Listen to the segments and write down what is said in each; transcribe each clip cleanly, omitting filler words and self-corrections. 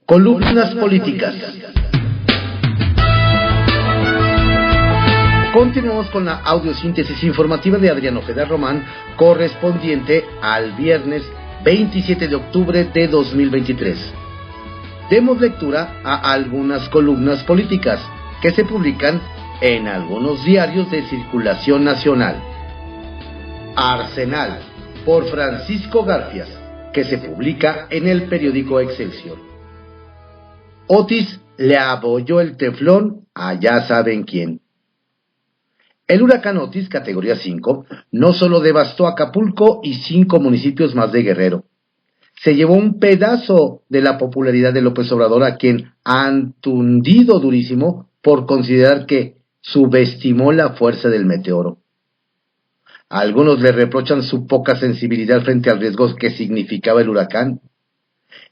Columnas políticas. Continuamos con la audiosíntesis informativa de Adrián Ojeda Román, correspondiente al viernes 27 de octubre de 2023. Demos lectura a algunas columnas políticas que se publican en algunos diarios de circulación nacional. Arsenal, por Francisco Garfias, que se publica en el periódico Excelsior. Otis le abolló el teflón a ya saben quién. El huracán Otis, categoría 5, no solo devastó Acapulco y 5 municipios más de Guerrero. Se llevó un pedazo de la popularidad de López Obrador, a quien han tundido durísimo por considerar que subestimó la fuerza del meteoro. Algunos le reprochan su poca sensibilidad frente al riesgo que significaba el huracán.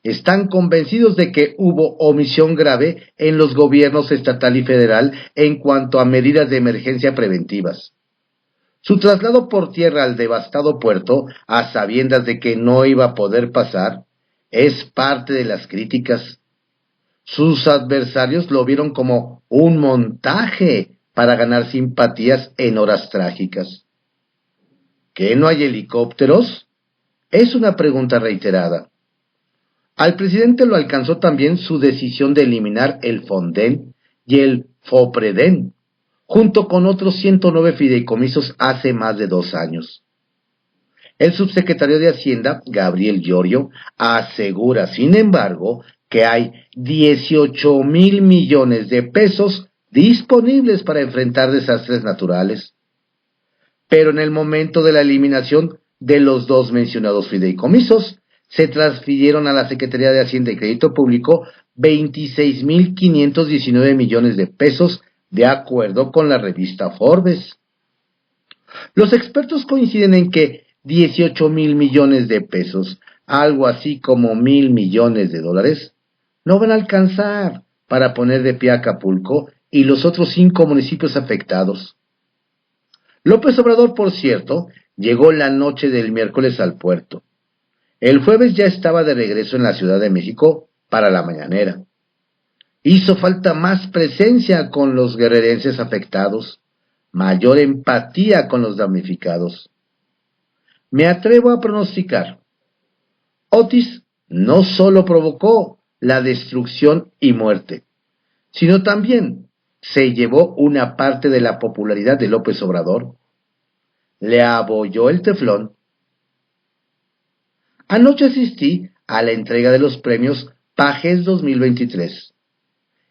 Están convencidos de que hubo omisión grave en los gobiernos estatal y federal en cuanto a medidas de emergencia preventivas. Su traslado por tierra al devastado puerto, a sabiendas de que no iba a poder pasar, es parte de las críticas. Sus adversarios lo vieron como un montaje para ganar simpatías en horas trágicas. ¿Qué no hay helicópteros? Es una pregunta reiterada. Al presidente lo alcanzó también su decisión de eliminar el Fonden y el Fopreden, junto con otros 109 fideicomisos hace más de 2 años. El subsecretario de Hacienda, Gabriel Llorio, asegura, sin embargo, que hay 18,000 millones de pesos disponibles para enfrentar desastres naturales. Pero en el momento de la eliminación de los 2 mencionados fideicomisos, se transfirieron a la Secretaría de Hacienda y Crédito Público 26,519 millones de pesos, de acuerdo con la revista Forbes. Los expertos coinciden en que 18,000 millones de pesos, algo así como 1,000 millones de dólares, no van a alcanzar para poner de pie a Acapulco y los otros 5 municipios afectados. López Obrador, por cierto, llegó la noche del miércoles al puerto. El jueves ya estaba de regreso en la Ciudad de México para la mañanera. Hizo falta más presencia con los guerrerenses afectados, mayor empatía con los damnificados. Me atrevo a pronosticar, Otis no solo provocó la destrucción y muerte, sino también se llevó una parte de la popularidad de López Obrador. Le abolló el teflón. Anoche asistí a la entrega de los premios Pajes 2023.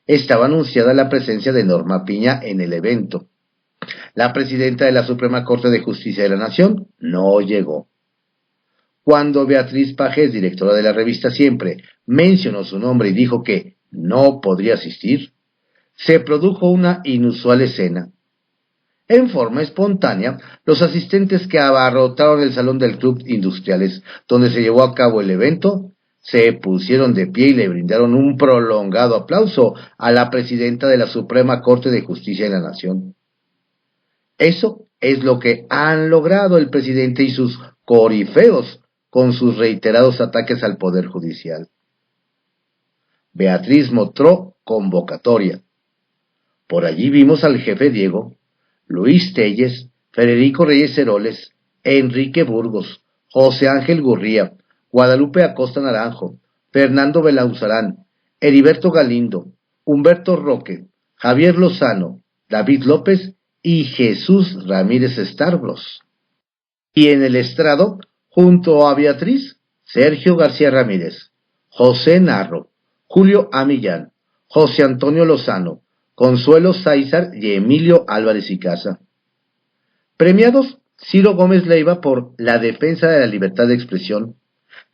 Estaba anunciada la presencia de Norma Piña en el evento. La presidenta de la Suprema Corte de Justicia de la Nación no llegó. Cuando Beatriz Pajes, directora de la revista Siempre, mencionó su nombre y dijo que no podría asistir, se produjo una inusual escena. En forma espontánea, los asistentes que abarrotaron el salón del Club Industriales, donde se llevó a cabo el evento, se pusieron de pie y le brindaron un prolongado aplauso a la presidenta de la Suprema Corte de Justicia de la Nación. Eso es lo que han logrado el presidente y sus corifeos con sus reiterados ataques al Poder Judicial. Beatriz mostró convocatoria. Por allí vimos al jefe Diego, Luis Telles, Federico Reyes Heroles, Enrique Burgos, José Ángel Gurría, Guadalupe Acosta Naranjo, Fernando Belauzarán, Heriberto Galindo, Humberto Roque, Javier Lozano, David López y Jesús Ramírez Starblos. Y en el estrado, junto a Beatriz, Sergio García Ramírez, José Narro, Julio Amillán, José Antonio Lozano, Consuelo Sáizar y Emilio Álvarez y Casa. Premiados, Ciro Gómez Leiva por la defensa de la libertad de expresión,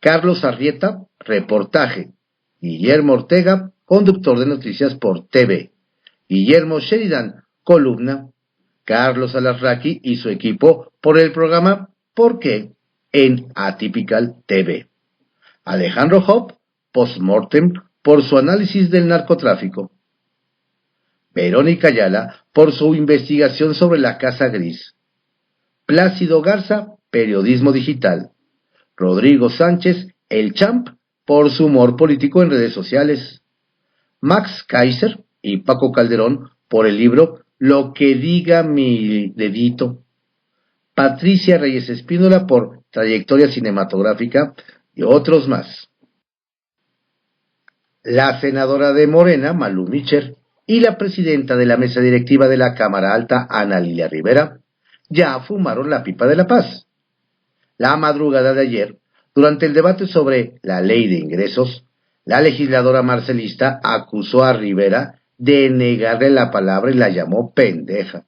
Carlos Arrieta, reportaje, Guillermo Ortega, conductor de noticias por TV, Guillermo Sheridan, columna, Carlos Alarraqui y su equipo por el programa ¿Por qué? En Atypical TV, Alejandro Hopp, postmortem, por su análisis del narcotráfico, Verónica Ayala por su investigación sobre la Casa Gris, Plácido Garza, periodismo digital, Rodrigo Sánchez, el Champ, por su humor político en redes sociales, Max Kaiser y Paco Calderón por el libro Lo que diga mi dedito, Patricia Reyes Espínola por Trayectoria Cinematográfica y otros más. La senadora de Morena, Malú Micher, y la presidenta de la mesa directiva de la Cámara Alta, Ana Lilia Rivera, ya fumaron la pipa de la paz. La madrugada de ayer, durante el debate sobre la ley de ingresos, la legisladora marcelista acusó a Rivera de negarle la palabra y la llamó pendeja.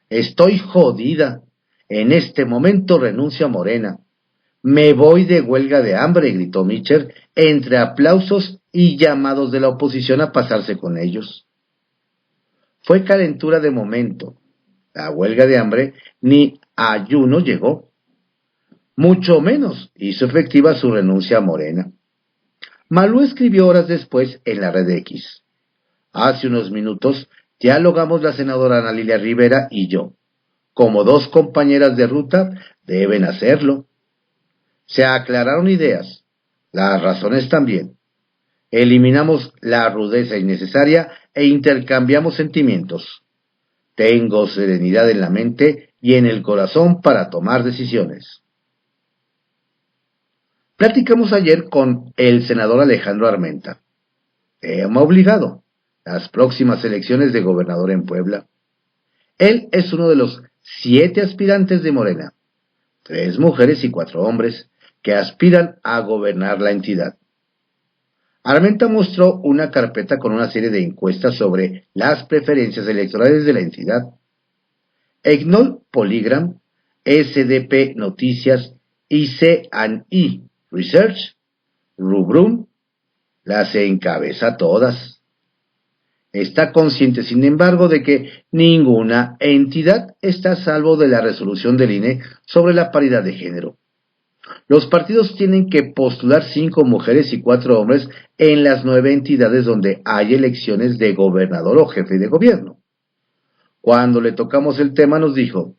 Estoy jodida. En este momento renuncio a Morena. Me voy de huelga de hambre, gritó Micher, entre aplausos y llamados de la oposición a pasarse con ellos. Fue calentura de momento. La huelga de hambre ni ayuno llegó. Mucho menos hizo efectiva su renuncia a Morena. Malú escribió horas después en la red X. Hace unos minutos dialogamos la senadora Ana Lilia Rivera y yo. Como dos compañeras de ruta, deben hacerlo. Se aclararon ideas, las razones también. Eliminamos la rudeza innecesaria e intercambiamos sentimientos. Tengo serenidad en la mente y en el corazón para tomar decisiones. Platicamos ayer con el senador Alejandro Armenta. Tema obligado, las próximas elecciones de gobernador en Puebla. Él es uno de los 7 aspirantes de Morena, 3 mujeres y 4 hombres, que aspiran a gobernar la entidad. Armenta mostró una carpeta con una serie de encuestas sobre las preferencias electorales de la entidad. EGNOL Polygram, SDP Noticias y C&I Research, Rubrum, las encabeza todas. Está consciente, sin embargo, de que ninguna entidad está a salvo de la resolución del INE sobre la paridad de género. Los partidos tienen que postular 5 mujeres y 4 hombres en las 9 entidades donde hay elecciones de gobernador o jefe de gobierno. Cuando le tocamos el tema nos dijo,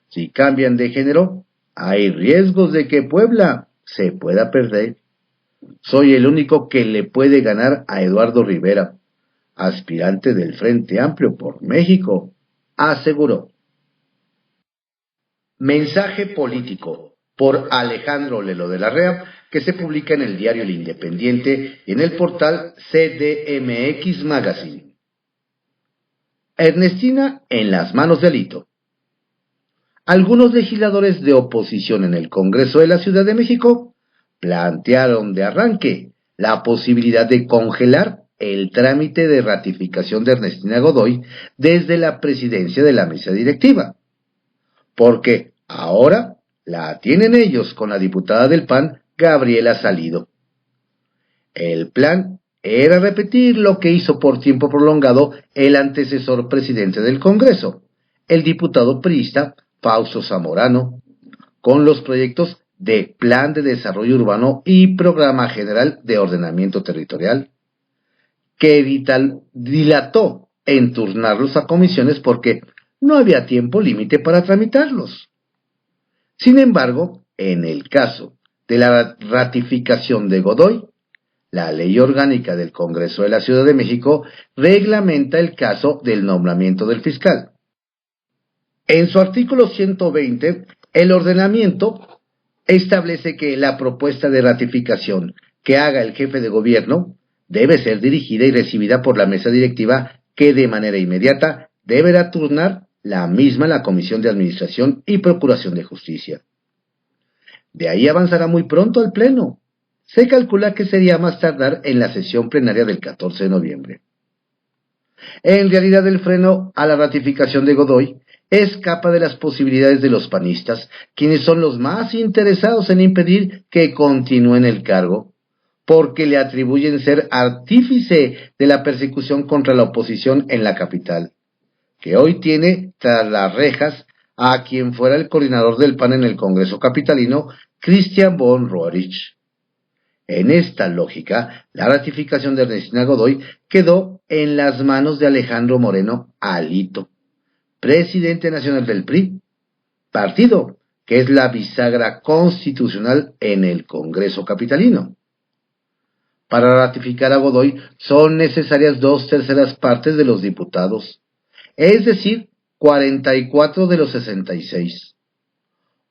si cambian de género, hay riesgos de que Puebla se pueda perder. Soy el único que le puede ganar a Eduardo Rivera, aspirante del Frente Amplio por México, aseguró. Mensaje político por Alejandro Lelo de la Rea, que se publica en el diario El Independiente y en el portal CDMX Magazine. Ernestina en las manos de Alito. Algunos legisladores de oposición en el Congreso de la Ciudad de México plantearon de arranque la posibilidad de congelar el trámite de ratificación de Ernestina Godoy desde la presidencia de la mesa directiva, porque ahora la tienen ellos con la diputada del PAN, Gabriela Salido. El plan era repetir lo que hizo por tiempo prolongado el antecesor presidente del Congreso, el diputado priista Fausto Zamorano, con los proyectos de Plan de Desarrollo Urbano y Programa General de Ordenamiento Territorial, que dilató en turnarlos a comisiones porque no había tiempo límite para tramitarlos. Sin embargo, en el caso de la ratificación de Godoy, la Ley Orgánica del Congreso de la Ciudad de México reglamenta el caso del nombramiento del fiscal. En su artículo 120, el ordenamiento establece que la propuesta de ratificación que haga el jefe de gobierno debe ser dirigida y recibida por la mesa directiva, que de manera inmediata deberá turnar la misma en la Comisión de Administración y Procuración de Justicia. De ahí avanzará muy pronto al Pleno. Se calcula que sería más tardar en la sesión plenaria del 14 de noviembre. En realidad, el freno a la ratificación de Godoy escapa de las posibilidades de los panistas, quienes son los más interesados en impedir que continúe en el cargo, porque le atribuyen ser artífice de la persecución contra la oposición en la capital, que hoy tiene tras las rejas a quien fuera el coordinador del PAN en el Congreso capitalino, Christian von Roerich. En esta lógica, la ratificación de Ernestina Godoy quedó en las manos de Alejandro Moreno Alito, presidente nacional del PRI, partido que es la bisagra constitucional en el Congreso capitalino. Para ratificar a Godoy son necesarias 2/3 partes de los diputados, es decir, 44 de los 66.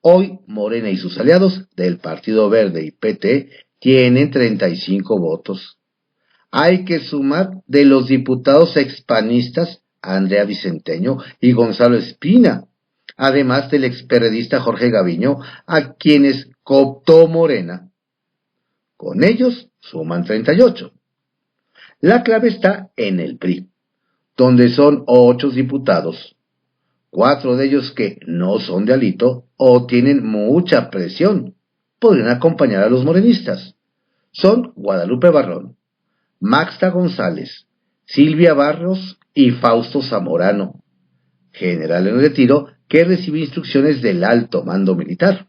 Hoy Morena y sus aliados del Partido Verde y PT tienen 35 votos. Hay que sumar de los diputados expanistas Andrea Vicenteño y Gonzalo Espina, además del experredista Jorge Gaviño, a quienes cooptó Morena. Con ellos suman 38. La clave está en el PRI, donde son 8 diputados, 4 de ellos que no son de Alito o tienen mucha presión, podrían acompañar a los morenistas. Son Guadalupe Barrón, Maxta González, Silvia Barrios y Fausto Zamorano, general en retiro que recibe instrucciones del alto mando militar.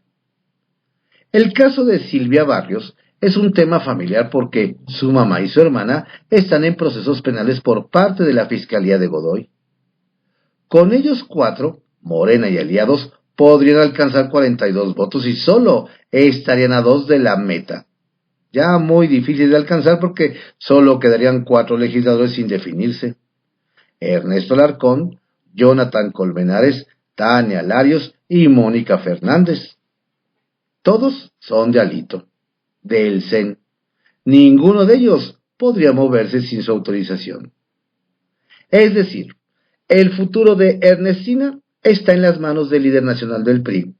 El caso de Silvia Barrios es un tema familiar porque su mamá y su hermana están en procesos penales por parte de la Fiscalía de Godoy. Con ellos 4, Morena y aliados, podrían alcanzar 42 votos y solo estarían a 2 de la meta. Ya muy difícil de alcanzar porque solo quedarían 4 legisladores sin definirse: Ernesto Alarcón, Jonathan Colmenares, Tania Larios y Mónica Fernández. Todos son de Alito, del CEN. Ninguno de ellos podría moverse sin su autorización. Es decir, el futuro de Ernestina está en las manos del líder nacional del PRI,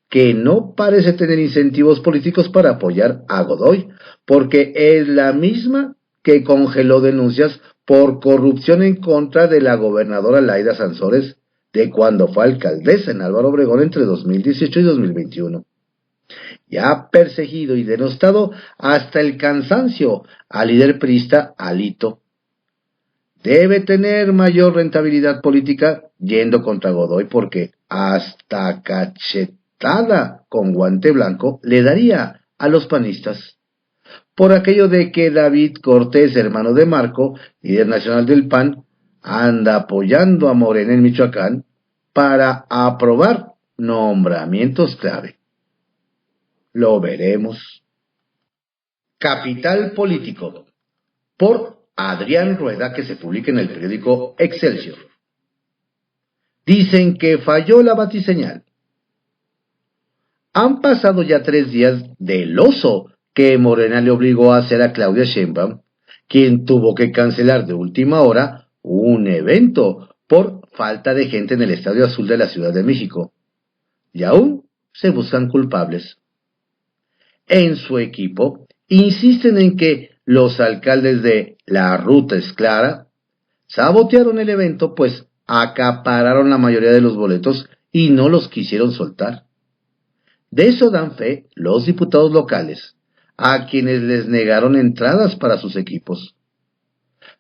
que no parece tener incentivos políticos para apoyar a Godoy, porque es la misma que congeló denuncias por corrupción en contra de la gobernadora Laida Sansores de cuando fue alcaldesa en Álvaro Obregón entre 2018 y 2021. Y ha perseguido y denostado hasta el cansancio al líder priista Alito. Debe tener mayor rentabilidad política yendo contra Godoy porque hasta cachetada con guante blanco le daría a los panistas. Por aquello de que David Cortés, hermano de Marco, líder nacional del PAN, anda apoyando a Morena en Michoacán para aprobar nombramientos clave. Lo veremos. Capital Político, por Adrián Rueda, que se publica en el periódico Excelsior. Dicen que falló la batiseñal. Han pasado ya 3 días del oso que Morena le obligó a hacer a Claudia Sheinbaum, quien tuvo que cancelar de última hora un evento por falta de gente en el Estadio Azul de la Ciudad de México. Y aún se buscan culpables. En su equipo insisten en que los alcaldes de La Ruta es Clara sabotearon el evento, pues acapararon la mayoría de los boletos y no los quisieron soltar. De eso dan fe los diputados locales, a quienes les negaron entradas para sus equipos.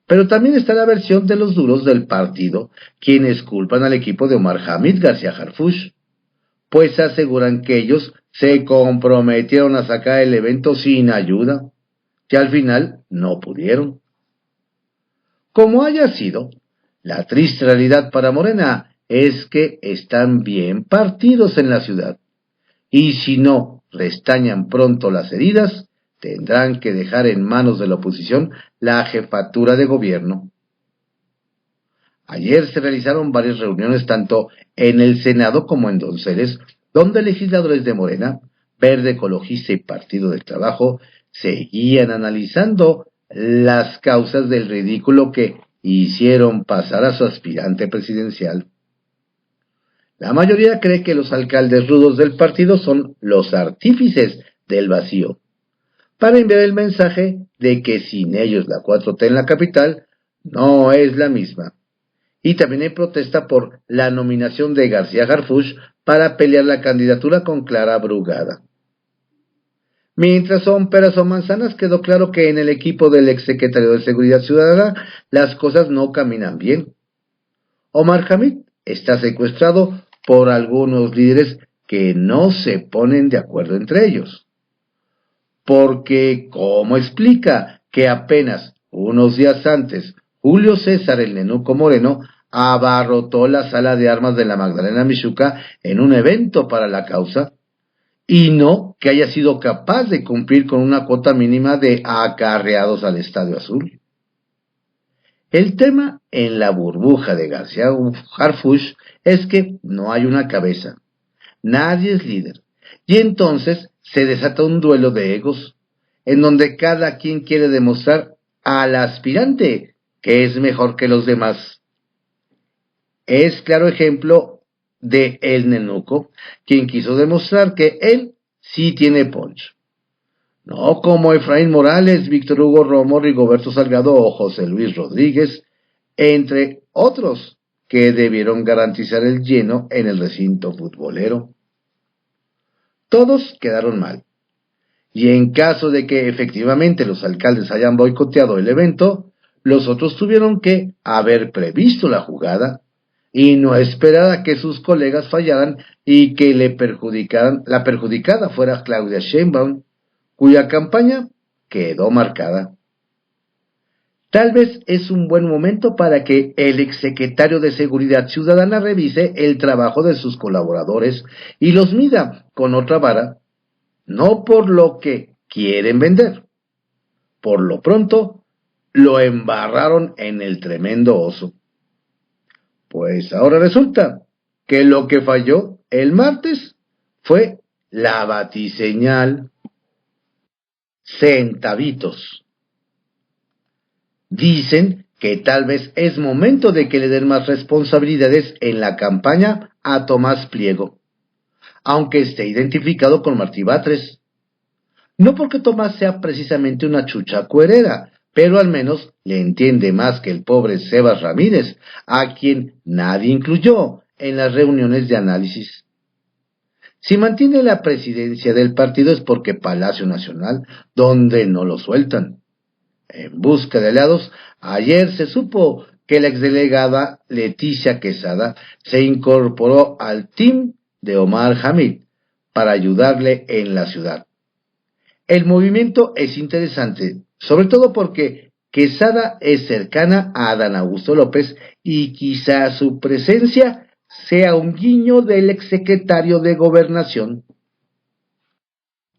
Pero también está la versión de los duros del partido, quienes culpan al equipo de Omar Hamid García Harfuch, pues aseguran que ellos se comprometieron a sacar el evento sin ayuda, que al final no pudieron. Como haya sido, la triste realidad para Morena es que están bien partidos en la ciudad, y si no restañan pronto las heridas, tendrán que dejar en manos de la oposición la jefatura de gobierno. Ayer se realizaron varias reuniones tanto en el Senado como en Donceles, donde legisladores de Morena, Verde Ecologista y Partido del Trabajo seguían analizando las causas del ridículo que hicieron pasar a su aspirante presidencial. La mayoría cree que los alcaldes rudos del partido son los artífices del vacío, para enviar el mensaje de que sin ellos la 4T en la capital no es la misma. Y también hay protesta por la nominación de García Harfuch para pelear la candidatura con Clara Brugada. Mientras son peras o manzanas, quedó claro que en el equipo del exsecretario de Seguridad Ciudadana las cosas no caminan bien. Omar Hamid está secuestrado por algunos líderes que no se ponen de acuerdo entre ellos. Porque, ¿cómo explica que apenas unos días antes Julio César el Nenuco Moreno abarrotó la sala de armas de la Magdalena Mixhuca en un evento para la causa? y no que haya sido capaz de cumplir con una cuota mínima de acarreados al Estadio Azul. El tema en la burbuja de García Harfuch es que no hay una cabeza, nadie es líder, y entonces se desata un duelo de egos, en donde cada quien quiere demostrar al aspirante que es mejor que los demás. Es claro ejemplo de El Nenuco, quien quiso demostrar que él sí tiene punch. No como Efraín Morales, Víctor Hugo Romo, Rigoberto Salgado o José Luis Rodríguez, entre otros que debieron garantizar el lleno en el recinto futbolero. Todos quedaron mal. Y en caso de que efectivamente los alcaldes hayan boicoteado el evento, los otros tuvieron que haber previsto la jugada y no esperar a que sus colegas fallaran y que la perjudicada fuera Claudia Sheinbaum, cuya campaña quedó marcada. Tal vez es un buen momento para que el exsecretario de Seguridad Ciudadana revise el trabajo de sus colaboradores y los mida con otra vara, no por lo que quieren vender. Por lo pronto, lo embarraron en el tremendo oso. Pues ahora resulta que lo que falló el martes fue la batiseñal. Centavitos. Dicen que tal vez es momento de que le den más responsabilidades en la campaña a Tomás Pliego, aunque esté identificado con Martí Batres. No porque Tomás sea precisamente una chucha cuerera, pero al menos le entiende más que el pobre Sebas Ramírez, a quien nadie incluyó en las reuniones de análisis. Si mantiene la presidencia del partido es porque Palacio Nacional, donde no lo sueltan. En busca de aliados, ayer se supo que la exdelegada Leticia Quesada se incorporó al team de Omar Hamid para ayudarle en la ciudad. El movimiento es interesante, sobre todo porque Quesada es cercana a Adán Augusto López y quizá su presencia sea un guiño del exsecretario de Gobernación.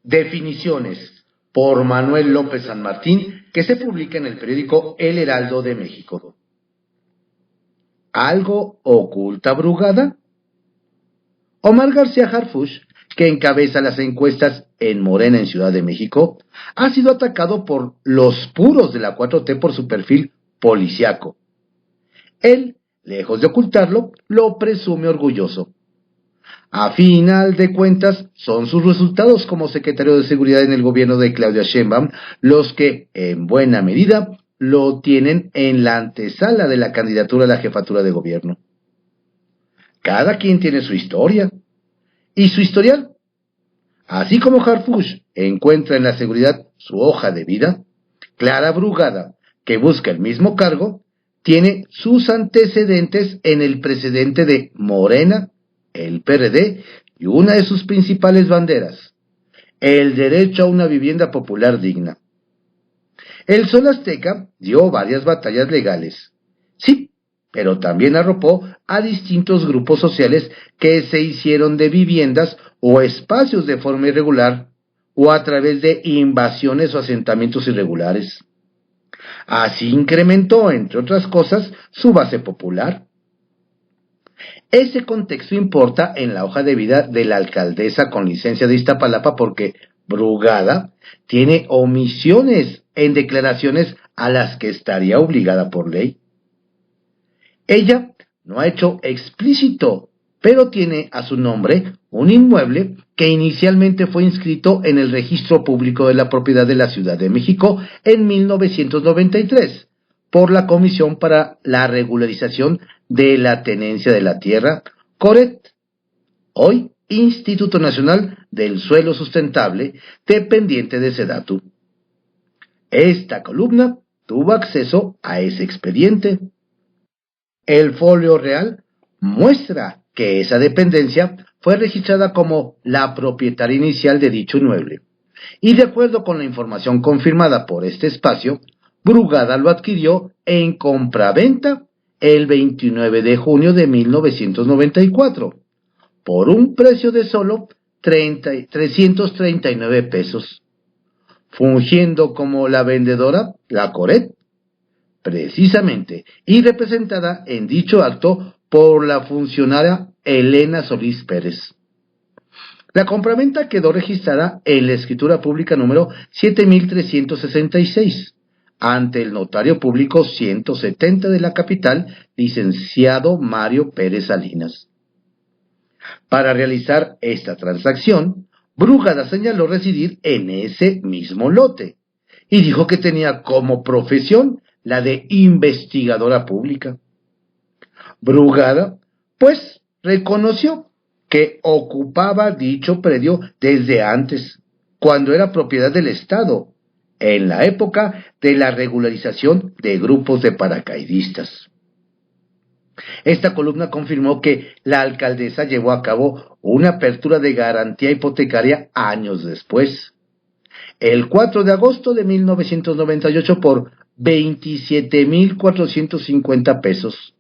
Definiciones por Manuel López San Martín, que se publica en el periódico El Heraldo de México. ¿Algo oculta Brugada? Omar García Harfuch, que encabeza las encuestas en Morena en Ciudad de México, ha sido atacado por los puros de la 4T por su perfil policiaco. Él, lejos de ocultarlo, lo presume orgulloso. A final de cuentas, son sus resultados como secretario de Seguridad en el gobierno de Claudia Sheinbaum los que, en buena medida, lo tienen en la antesala de la candidatura a la jefatura de gobierno. Cada quien tiene su historia y su historial. Así como Harfuch encuentra en la seguridad su hoja de vida, Clara Brugada, que busca el mismo cargo, tiene sus antecedentes en el precedente de Morena, el PRD y una de sus principales banderas, el derecho a una vivienda popular digna. El Sol Azteca dio varias batallas legales, sí, pero también arropó a distintos grupos sociales que se hicieron de viviendas o espacios de forma irregular o a través de invasiones o asentamientos irregulares. Así incrementó, entre otras cosas, su base popular. Ese contexto importa en la hoja de vida de la alcaldesa con licencia de Iztapalapa porque Brugada tiene omisiones en declaraciones a las que estaría obligada por ley. Ella no ha hecho explícito, pero tiene a su nombre un inmueble que inicialmente fue inscrito en el Registro Público de la Propiedad de la Ciudad de México en 1993 por la Comisión para la Regularización de la Tenencia de la Tierra, CORET, hoy Instituto Nacional del Suelo Sustentable, dependiente de SEDATU. Esta columna tuvo acceso a ese expediente. El folio real muestra que esa dependencia fue registrada como la propietaria inicial de dicho inmueble, y de acuerdo con la información confirmada por este espacio, Brugada lo adquirió en compraventa el 29 de junio de 1994, por un precio de solo 339 pesos, fungiendo como la vendedora, la Coret, precisamente, y representada en dicho acto por la funcionaria Elena Solís Pérez. La compraventa quedó registrada en la escritura pública número 7366, ante el notario público 170 de la capital, licenciado Mario Pérez Salinas. Para realizar esta transacción, Brugada señaló residir en ese mismo lote y dijo que tenía como profesión la de investigadora pública. Brugada, pues, reconoció que ocupaba dicho predio desde antes, cuando era propiedad del Estado, en la época de la regularización de grupos de paracaidistas. Esta columna confirmó que la alcaldesa llevó a cabo una apertura de garantía hipotecaria años después, el 4 de agosto de 1998 por 27,450 pesos,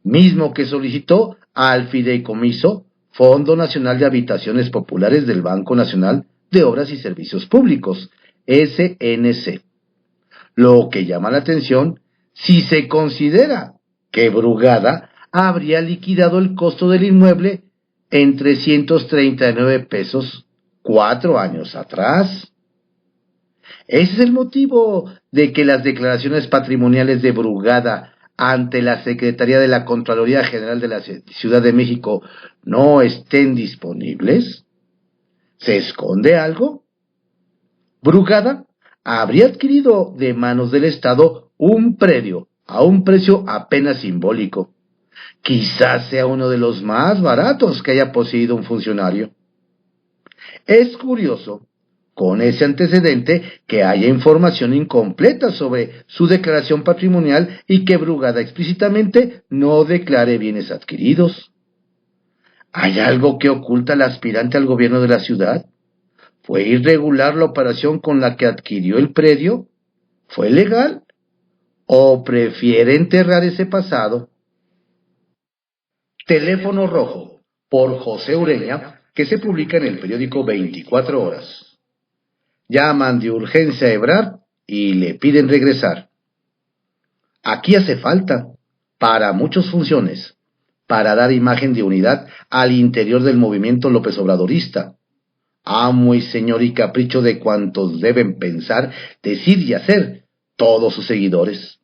mismo que solicitó al Fideicomiso Fondo Nacional de Habitaciones Populares del Banco Nacional de Obras y Servicios Públicos, SNC. Lo que llama la atención si se considera que Brugada habría liquidado el costo del inmueble en 339 pesos 4 años atrás. Ese es el motivo de que las declaraciones patrimoniales de Brugada ante la Secretaría de la Contraloría General de la Ciudad de México no estén disponibles. ¿Se esconde algo? Brugada habría adquirido de manos del Estado un predio a un precio apenas simbólico. Quizás sea uno de los más baratos que haya poseído un funcionario. Es curioso, con ese antecedente, que haya información incompleta sobre su declaración patrimonial y que Brugada explícitamente no declare bienes adquiridos. ¿Hay algo que oculta el aspirante al gobierno de la ciudad? ¿Fue irregular la operación con la que adquirió el predio? ¿Fue legal? ¿O prefiere enterrar ese pasado? Teléfono Rojo, por José Ureña, que se publica en el periódico 24 Horas. Llaman de urgencia a Ebrard y le piden regresar. Aquí hace falta, para muchas funciones, para dar imagen de unidad al interior del movimiento López Obradorista, amo y señor y capricho de cuantos deben pensar, decir y hacer todos sus seguidores.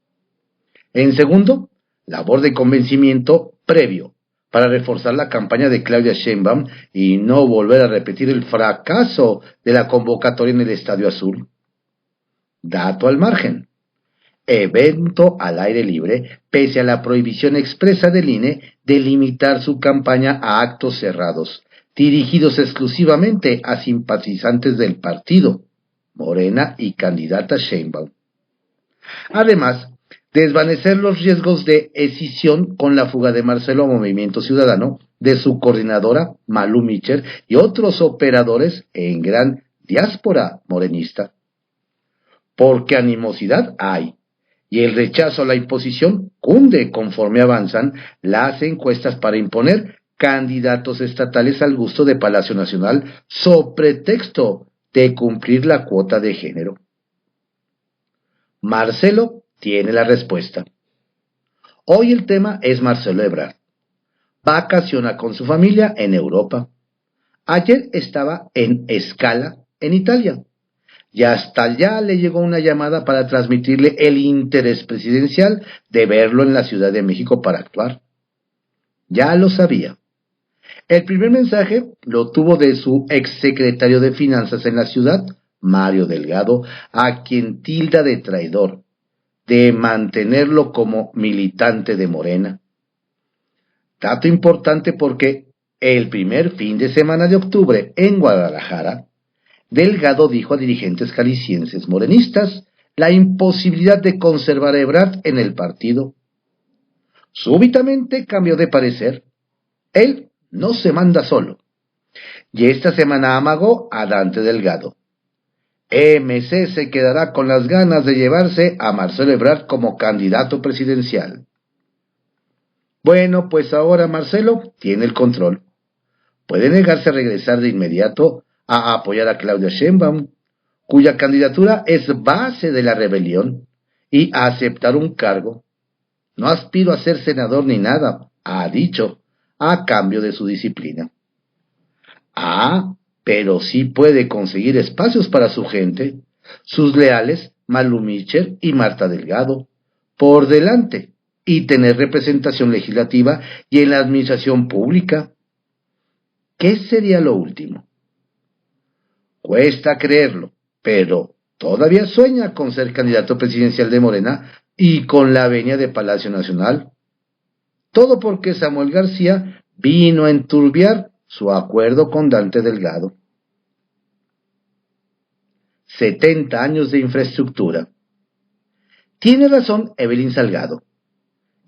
En segundo, labor de convencimiento previo para reforzar la campaña de Claudia Sheinbaum y no volver a repetir el fracaso de la convocatoria en el Estadio Azul. Dato al margen. Evento al aire libre, pese a la prohibición expresa del INE de limitar su campaña a actos cerrados, dirigidos exclusivamente a simpatizantes del partido, Morena y candidata Sheinbaum. Además, desvanecer los riesgos de escisión con la fuga de Marcelo a Movimiento Ciudadano, de su coordinadora, Malú Micher, y otros operadores en gran diáspora morenista. Porque animosidad hay, y el rechazo a la imposición cunde conforme avanzan las encuestas para imponer candidatos estatales al gusto de Palacio Nacional, sobre pretexto de cumplir la cuota de género. Marcelo tiene la respuesta. Hoy el tema es Marcelo Ebrard. Vacaciona con su familia en Europa. Ayer estaba en escala en Italia. Y hasta allá le llegó una llamada para transmitirle el interés presidencial de verlo en la Ciudad de México para actuar. Ya lo sabía. El primer mensaje lo tuvo de su exsecretario de Finanzas en la ciudad, Mario Delgado, a quien tilda de traidor, de mantenerlo como militante de Morena. Dato importante porque el primer fin de semana de octubre en Guadalajara, Delgado dijo a dirigentes jaliscienses morenistas la imposibilidad de conservar a Ebrard en el partido. Súbitamente cambió de parecer. Él no se manda solo. Y esta semana amagó a Dante Delgado. MC se quedará con las ganas de llevarse a Marcelo Ebrard como candidato presidencial. Bueno, pues ahora Marcelo tiene el control. puede negarse a regresar de inmediato a apoyar a Claudia Sheinbaum, cuya candidatura es base de la rebelión, y a aceptar un cargo. No aspiro a ser senador ni nada, ha dicho, a cambio de su disciplina. Pero sí puede conseguir espacios para su gente, sus leales Malu Mitchell y Marta Delgado, por delante, y tener representación legislativa y en la administración pública. ¿Qué sería lo último? Cuesta creerlo, pero todavía sueña con ser candidato presidencial de Morena y con la venia de Palacio Nacional. Todo porque Samuel García vino a enturbiar su acuerdo con Dante Delgado. 70 años de infraestructura. Tiene razón Evelyn Salgado.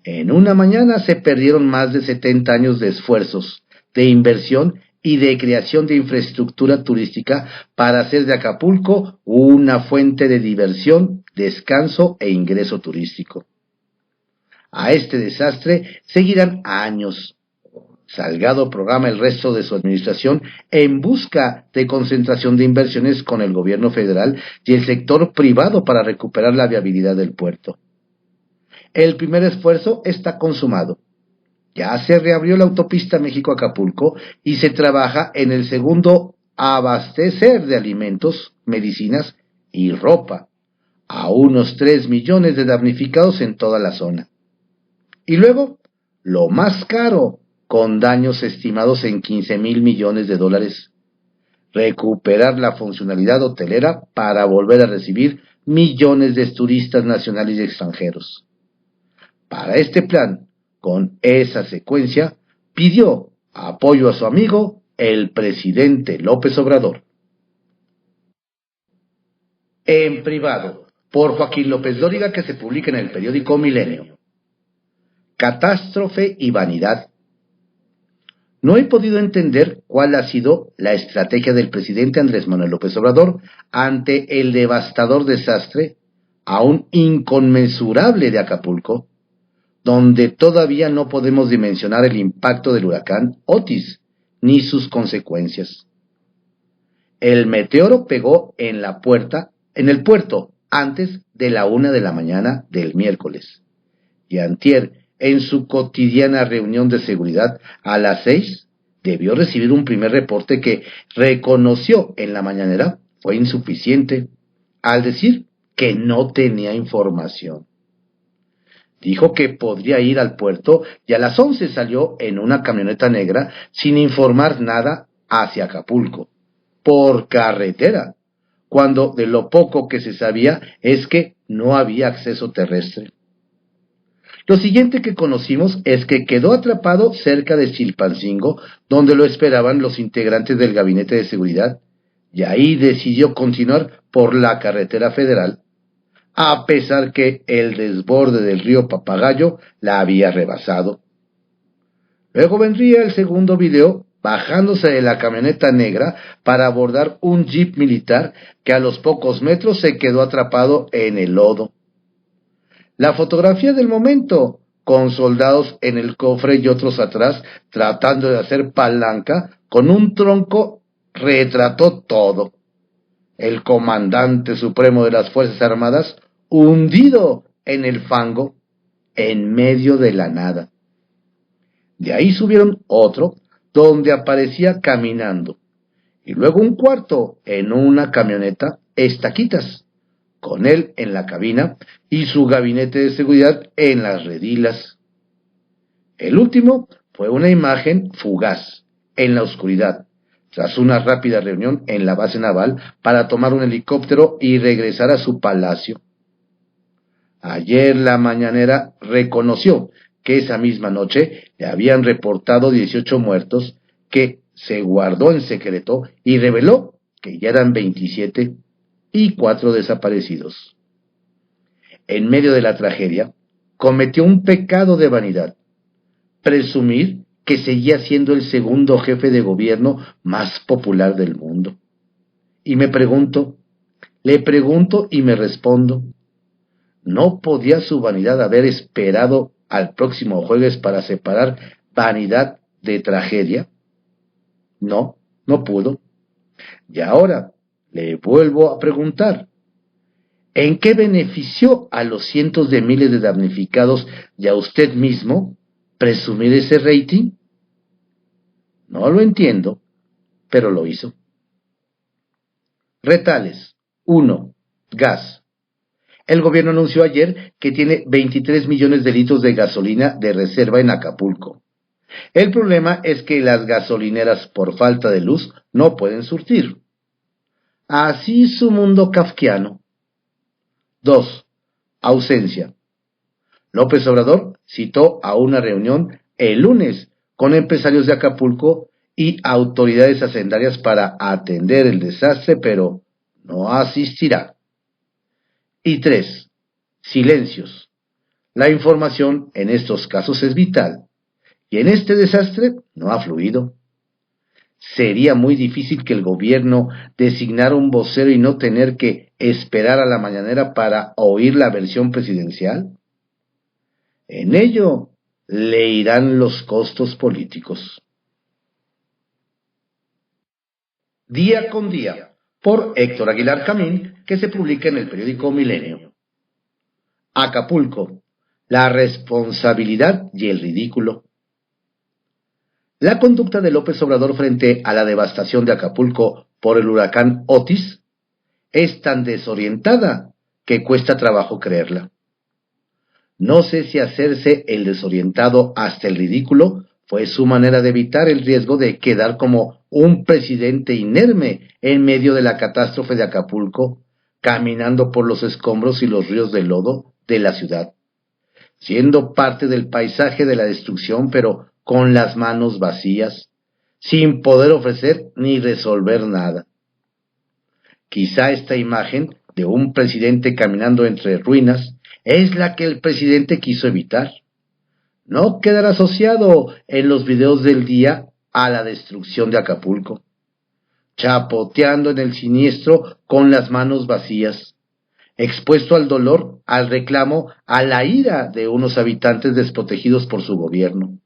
En una mañana se perdieron más de 70 años de esfuerzos, de inversión y de creación de infraestructura turística para hacer de Acapulco una fuente de diversión, descanso e ingreso turístico. A este desastre seguirán años. Salgado programa el resto de su administración en busca de concentración de inversiones con el gobierno federal y el sector privado para recuperar la viabilidad del puerto. El primer esfuerzo está consumado. Ya se reabrió la autopista México-Acapulco y se trabaja en el segundo abastecer de alimentos, medicinas y ropa a unos 3 millones de damnificados en toda la zona. Y luego, lo más caro, con daños estimados en 15,000 millones de dólares. Recuperar la funcionalidad hotelera para volver a recibir millones de turistas nacionales y extranjeros. Para este plan, con esa secuencia, pidió apoyo a su amigo, el presidente López Obrador. En privado, por Joaquín López Dóriga, que se publica en el periódico Milenio. Catástrofe y vanidad. No he podido entender cuál ha sido la estrategia del presidente Andrés Manuel López Obrador ante el devastador desastre, aún inconmensurable de Acapulco, donde todavía no podemos dimensionar el impacto del huracán Otis, ni sus consecuencias. El meteoro pegó en el puerto, antes de la 1 de la mañana del miércoles. Y antier, en su cotidiana reunión de seguridad, a las 6, debió recibir un primer reporte que reconoció en la mañanera fue insuficiente, al decir que no tenía información. Dijo que podría ir al puerto y a las 11 salió en una camioneta negra sin informar nada hacia Acapulco, por carretera, cuando de lo poco que se sabía es que no había acceso terrestre. Lo siguiente que conocimos es que quedó atrapado cerca de Chilpancingo, donde lo esperaban los integrantes del Gabinete de Seguridad, y ahí decidió continuar por la carretera federal, a pesar que el desborde del río Papagayo la había rebasado. Luego vendría el segundo video, bajándose de la camioneta negra para abordar un jeep militar que a los pocos metros se quedó atrapado en el lodo. La fotografía del momento, con soldados en el cofre y otros atrás, tratando de hacer palanca con un tronco, retrató todo. El comandante supremo de las Fuerzas Armadas, hundido en el fango, en medio de la nada. De ahí subieron otro, donde aparecía caminando, y luego un cuarto en una camioneta estaquitas, con él en la cabina y su gabinete de seguridad en las redilas. El último fue una imagen fugaz, en la oscuridad, tras una rápida reunión en la base naval para tomar un helicóptero y regresar a su palacio. Ayer la mañanera reconoció que esa misma noche le habían reportado 18 muertos, que se guardó en secreto y reveló que ya eran 27 y 4 desaparecidos. En medio de la tragedia, cometió un pecado de vanidad: presumir que seguía siendo el segundo jefe de gobierno más popular del mundo. Y le pregunto y me respondo, ¿no podía su vanidad haber esperado al próximo jueves para separar vanidad de tragedia? No, no pudo. Y ahora le vuelvo a preguntar, ¿en qué benefició a los cientos de miles de damnificados y a usted mismo presumir ese rating? No lo entiendo, pero lo hizo. Retales. 1. Gas. El gobierno anunció ayer que tiene 23 millones de litros de gasolina de reserva en Acapulco. El problema es que las gasolineras, por falta de luz, no pueden surtir. Así su mundo kafkiano. 2. Ausencia. López Obrador citó a una reunión el lunes con empresarios de Acapulco y autoridades hacendarias para atender el desastre, pero no asistirá. Y 3. Silencios. La información en estos casos es vital, y en este desastre no ha fluido. Sería muy difícil que el gobierno designara un vocero y no tener que esperar a la mañanera para oír la versión presidencial. En ello le irán los costos políticos. Día con día, por Héctor Aguilar Camín, que se publica en el periódico Milenio. Acapulco, la responsabilidad y el ridículo. La conducta de López Obrador frente a la devastación de Acapulco por el huracán Otis es tan desorientada que cuesta trabajo creerla. No sé si hacerse el desorientado hasta el ridículo fue su manera de evitar el riesgo de quedar como un presidente inerme en medio de la catástrofe de Acapulco, caminando por los escombros y los ríos de lodo de la ciudad, siendo parte del paisaje de la destrucción, pero con las manos vacías, sin poder ofrecer ni resolver nada. Quizá esta imagen de un presidente caminando entre ruinas es la que el presidente quiso evitar. No quedar asociado en los videos del día a la destrucción de Acapulco, chapoteando en el siniestro con las manos vacías, expuesto al dolor, al reclamo, a la ira de unos habitantes desprotegidos por su gobierno.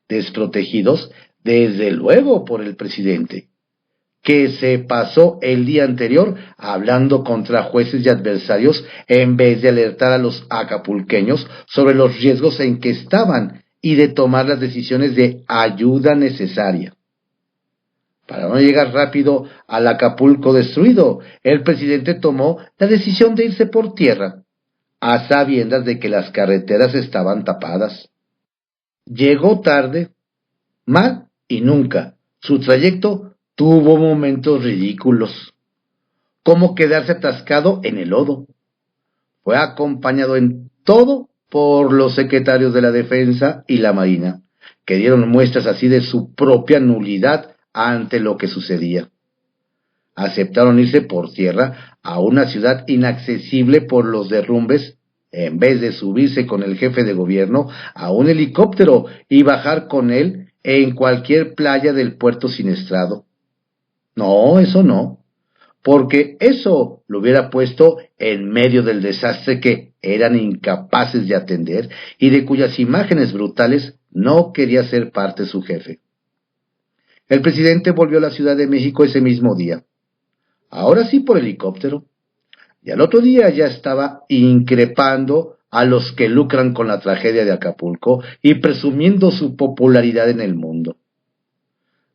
Desprotegidos, desde luego, por el presidente, que se pasó el día anterior hablando contra jueces y adversarios en vez de alertar a los acapulqueños sobre los riesgos en que estaban y de tomar las decisiones de ayuda necesaria. Para no llegar rápido al Acapulco destruido, el presidente tomó la decisión de irse por tierra, a sabiendas de que las carreteras estaban tapadas. Llegó tarde, mal y nunca. Su trayecto tuvo momentos ridículos, como quedarse atascado en el lodo. Fue acompañado en todo por los secretarios de la Defensa y la Marina, que dieron muestras así de su propia nulidad ante lo que sucedía. Aceptaron irse por tierra a una ciudad inaccesible por los derrumbes, en vez de subirse con el jefe de gobierno a un helicóptero y bajar con él en cualquier playa del puerto siniestrado. No, eso no, porque eso lo hubiera puesto en medio del desastre que eran incapaces de atender y de cuyas imágenes brutales no quería ser parte su jefe. El presidente volvió a la Ciudad de México ese mismo día, ahora sí por helicóptero, y al otro día ya estaba increpando a los que lucran con la tragedia de Acapulco y presumiendo su popularidad en el mundo.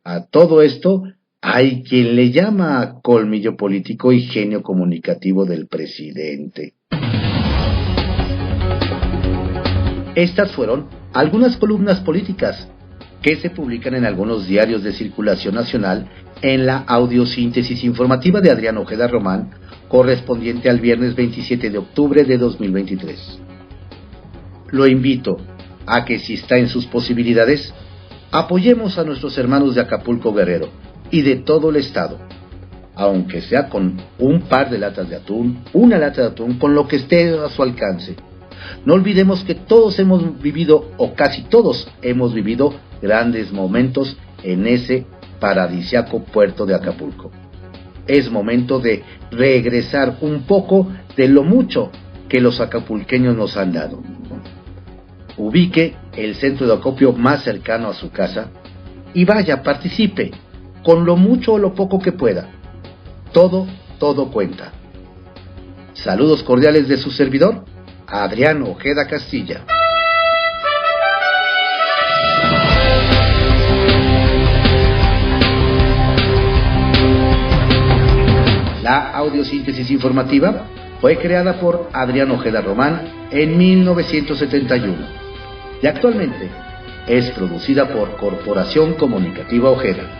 A todo esto hay quien le llama colmillo político y genio comunicativo del presidente. Estas fueron algunas columnas políticas que se publican en algunos diarios de circulación nacional en la audiosíntesis informativa de Adrián Ojeda Román, correspondiente al viernes 27 de octubre de 2023. Lo invito a que, si está en sus posibilidades, apoyemos a nuestros hermanos de Acapulco Guerrero y de todo el estado, aunque sea con un par de latas de atún, una lata de atún, con lo que esté a su alcance. No olvidemos que todos hemos vivido, o casi todos hemos vivido, grandes momentos en ese paradisíaco puerto de Acapulco. Es momento de regresar un poco de lo mucho que los acapulqueños nos han dado. Ubique el centro de acopio más cercano a su casa y vaya, participe, con lo mucho o lo poco que pueda. Todo cuenta. Saludos cordiales de su servidor, Adrián Ojeda Castilla. La audiosíntesis informativa fue creada por Adrián Ojeda Román en 1971 y actualmente es producida por Corporación Comunicativa Ojeda.